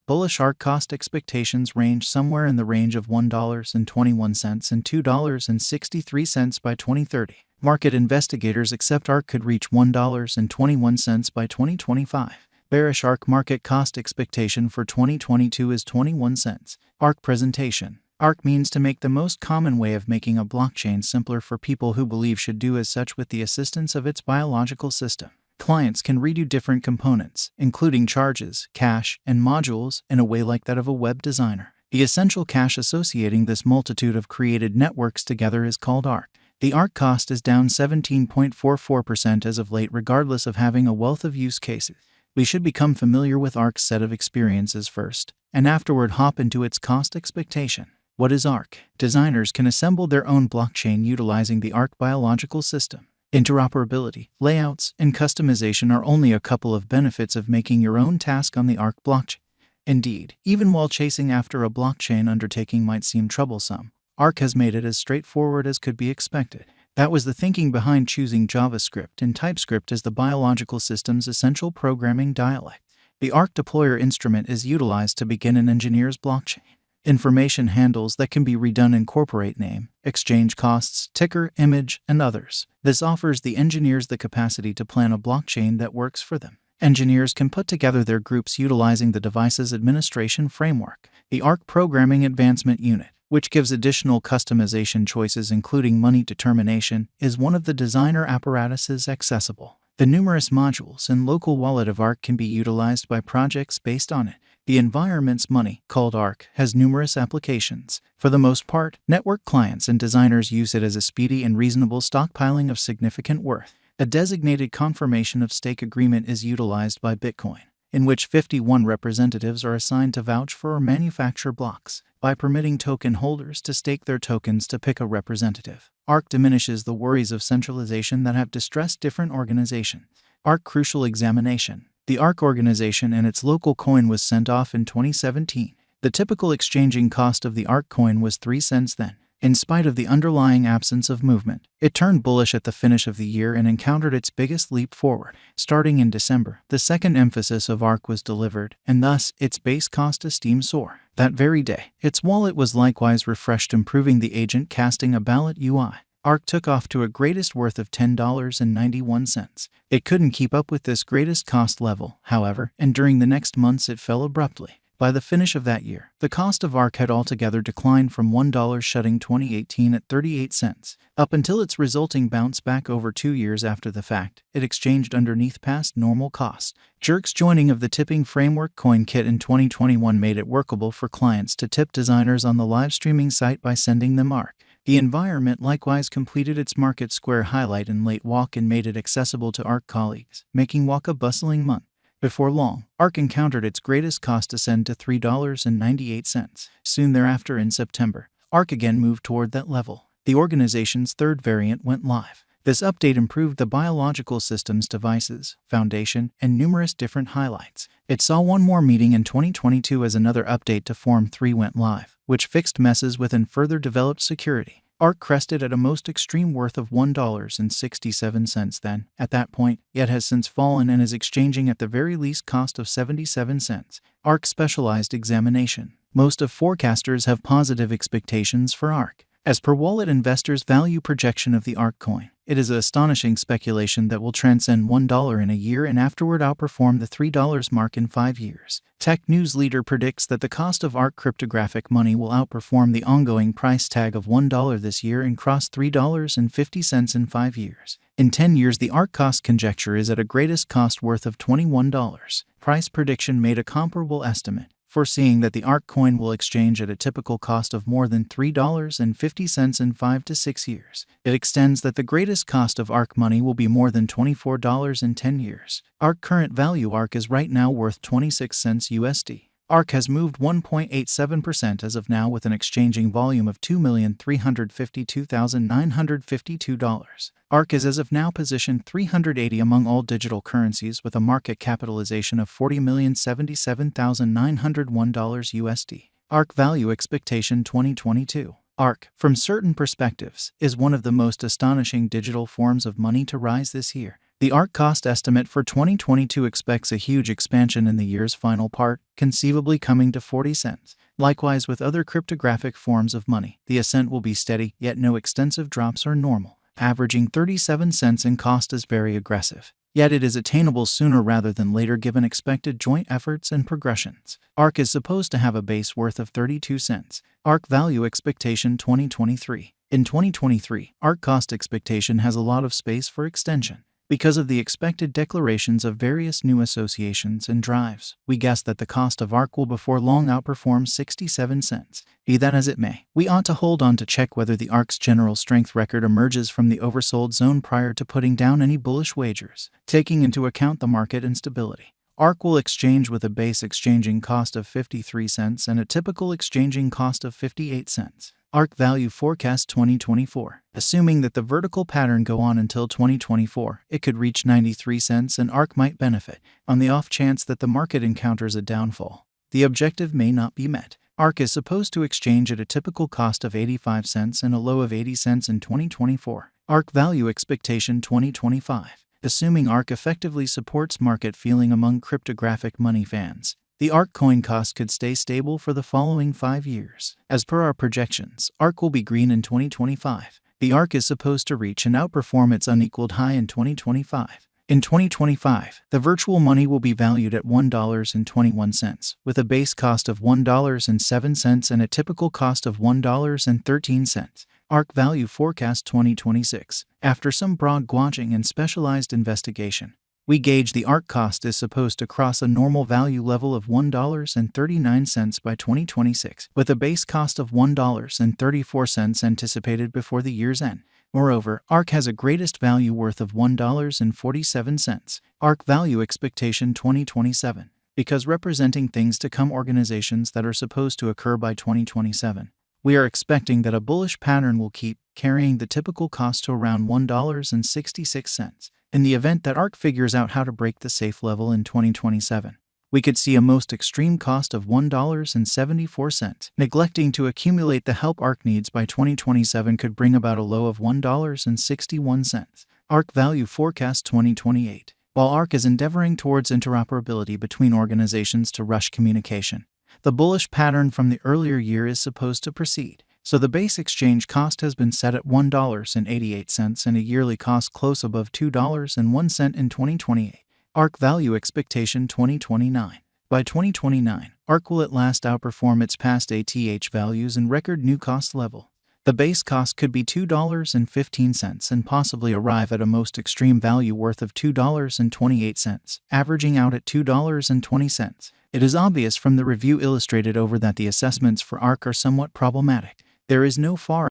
bullish ARK cost expectations range somewhere in the range of $1.21 and $2.63 by 2030. Market investigators accept ARK could reach $1.21 by 2025. Bearish ARK market cost expectation for 2022 is 21 cents. ARK presentation. ARK means to make the most common way of making a blockchain simpler for people who believe should do as such with the assistance of its biological system. Clients can redo different components, including charges, cache, and modules, in a way like that of a web designer. The essential cache associating this multitude of created networks together is called ARK. The ARK cost is down 17.44% as of late, regardless of having a wealth of use cases. We should become familiar with ARK's set of experiences first, and afterward hop into its cost expectation. What is ARK? Designers can assemble their own blockchain utilizing the ARK biological system. Interoperability, layouts, and customization are only a couple of benefits of making your own task on the ARK blockchain. Indeed, even while chasing after a blockchain undertaking might seem troublesome, ARK has made it as straightforward as could be expected. That was the thinking behind choosing JavaScript and TypeScript as the biological system's essential programming dialect. The ARK deployer instrument is utilized to begin an engineer's blockchain. Information handles that can be redone incorporate name, exchange costs, ticker, image, and others. This offers the engineers the capacity to plan a blockchain that works for them. Engineers can put together their groups utilizing the device's administration framework. The ARK Programming Advancement Unit, which gives additional customization choices including money determination, is one of the designer apparatuses accessible. The numerous modules and local wallet of ARK can be utilized by projects based on it. The environment's money, called ARK, has numerous applications. For the most part, network clients and designers use it as a speedy and reasonable stockpiling of significant worth. A designated confirmation of stake agreement is utilized by Bitcoin, in which 51 representatives are assigned to vouch for or manufacture blocks. By permitting token holders to stake their tokens to pick a representative, ARK diminishes the worries of centralization that have distressed different organizations. ARK Crucial Examination. The ARK organization and its local coin was sent off in 2017. The typical exchanging cost of the ARK coin was 3 cents then. In spite of the underlying absence of movement, it turned bullish at the finish of the year and encountered its biggest leap forward. Starting in December, the second emphasis of ARK was delivered, and thus its base cost esteem soared. That very day, its wallet was likewise refreshed, improving the agent casting a ballot UI. ARK took off to a greatest worth of $10.91. It couldn't keep up with this greatest cost level, however, and during the next months it fell abruptly. By the finish of that year, the cost of ARK had altogether declined from $1 shutting 2018 at 38 cents. Up until its resulting bounce back over 2 years after the fact, it exchanged underneath past normal costs. Jerk's joining of the tipping framework CoinKit in 2021 made it workable for clients to tip designers on the live streaming site by sending them ARK. The environment likewise completed its Market Square highlight in late walk and made it accessible to ARK colleagues, making walk a bustling month. Before long, ARK encountered its greatest cost ascend to $3.98. Soon thereafter, in September, ARK again moved toward that level. The organization's third variant went live. This update improved the biological system's devices, foundation, and numerous different highlights. It saw one more meeting in 2022 as another update to Form 3 went live, which fixed messes with and further developed security. ARK crested at a most extreme worth of $1.67 then, at that point, yet has since fallen and is exchanging at the very least cost of 77 cents. ARK Specialized Examination. Most of forecasters have positive expectations for ARK. As per wallet investors' value projection of the ARK coin, it is an astonishing speculation that will transcend $1 in a year and afterward outperform the $3 mark in 5 years. Tech News Leader predicts that the cost of ARK cryptographic money will outperform the ongoing price tag of $1 this year and cross $3.50 in 5 years. In 10 years, the ARK cost conjecture is at a greatest cost worth of $21. Price Prediction made a comparable estimate, foreseeing that the ARK coin will exchange at a typical cost of more than $3.50 in 5 to 6 years. It extends that the greatest cost of ARK money will be more than $24 in 10 years. ARK current value. ARK is right now worth 26 cents USD. ARK has moved 1.87% as of now with an exchanging volume of $2,352,952. ARK is as of now positioned 380 among all digital currencies with a market capitalization of $40,077,901 USD. ARK Value Expectation 2022. ARK, from certain perspectives, is one of the most astonishing digital forms of money to rise this year. The ARK cost estimate for 2022 expects a huge expansion in the year's final part, conceivably coming to 40 cents. Likewise with other cryptographic forms of money, the ascent will be steady, yet no extensive drops are normal. Averaging 37 cents in cost is very aggressive. Yet it is attainable sooner rather than later given expected joint efforts and progressions. ARK is supposed to have a base worth of 32 cents. ARK value expectation 2023. In 2023, ARK cost expectation has a lot of space for extension. Because of the expected declarations of various new associations and drives, we guess that the cost of ARK will before long outperform 67 cents. Be that as it may, we ought to hold on to check whether the ARK's general strength record emerges from the oversold zone prior to putting down any bullish wagers, taking into account the market instability. ARK will exchange with a base exchanging cost of 53 cents and a typical exchanging cost of 58 cents. ARK value forecast 2024. Assuming that the vertical pattern go on until 2024, it could reach 93 cents and ARK might benefit. On the off chance that the market encounters a downfall, the objective may not be met. ARK is supposed to exchange at a typical cost of 85 cents and a low of 80 cents in 2024. ARK value expectation 2025. Assuming ARK effectively supports market feeling among cryptographic money fans, the ARK coin cost could stay stable for the following 5 years. As per our projections, ARK will be green in 2025. The ARK is supposed to reach and outperform its unequaled high in 2025. In 2025, the virtual money will be valued at $1.21, with a base cost of $1.07 and a typical cost of $1.13. ARK value forecast 2026. After some broad gauging and specialized investigation, we gauge the ARK cost is supposed to cross a normal value level of $1.39 by 2026, with a base cost of $1.34 anticipated before the year's end. Moreover, ARK has a greatest value worth of $1.47. ARK value expectation 2027. Because representing things to come organizations that are supposed to occur by 2027, we are expecting that a bullish pattern will keep carrying the typical cost to around $1.66. In the event that ARK figures out how to break the safe level in 2027, we could see a most extreme cost of $1.74. Neglecting to accumulate the help ARK needs by 2027 could bring about a low of $1.61. ARK value forecast 2028. While ARK is endeavoring towards interoperability between organizations to rush communication, the bullish pattern from the earlier year is supposed to proceed. So the base exchange cost has been set at $1.88 and a yearly cost close above $2.01 in 2028. ARK value expectation 2029. By 2029, ARK will at last outperform its past ATH values and record new cost level. The base cost could be $2.15 and possibly arrive at a most extreme value worth of $2.28, averaging out at $2.20. It is obvious from the review illustrated over that the assessments for ARK are somewhat problematic. There is no far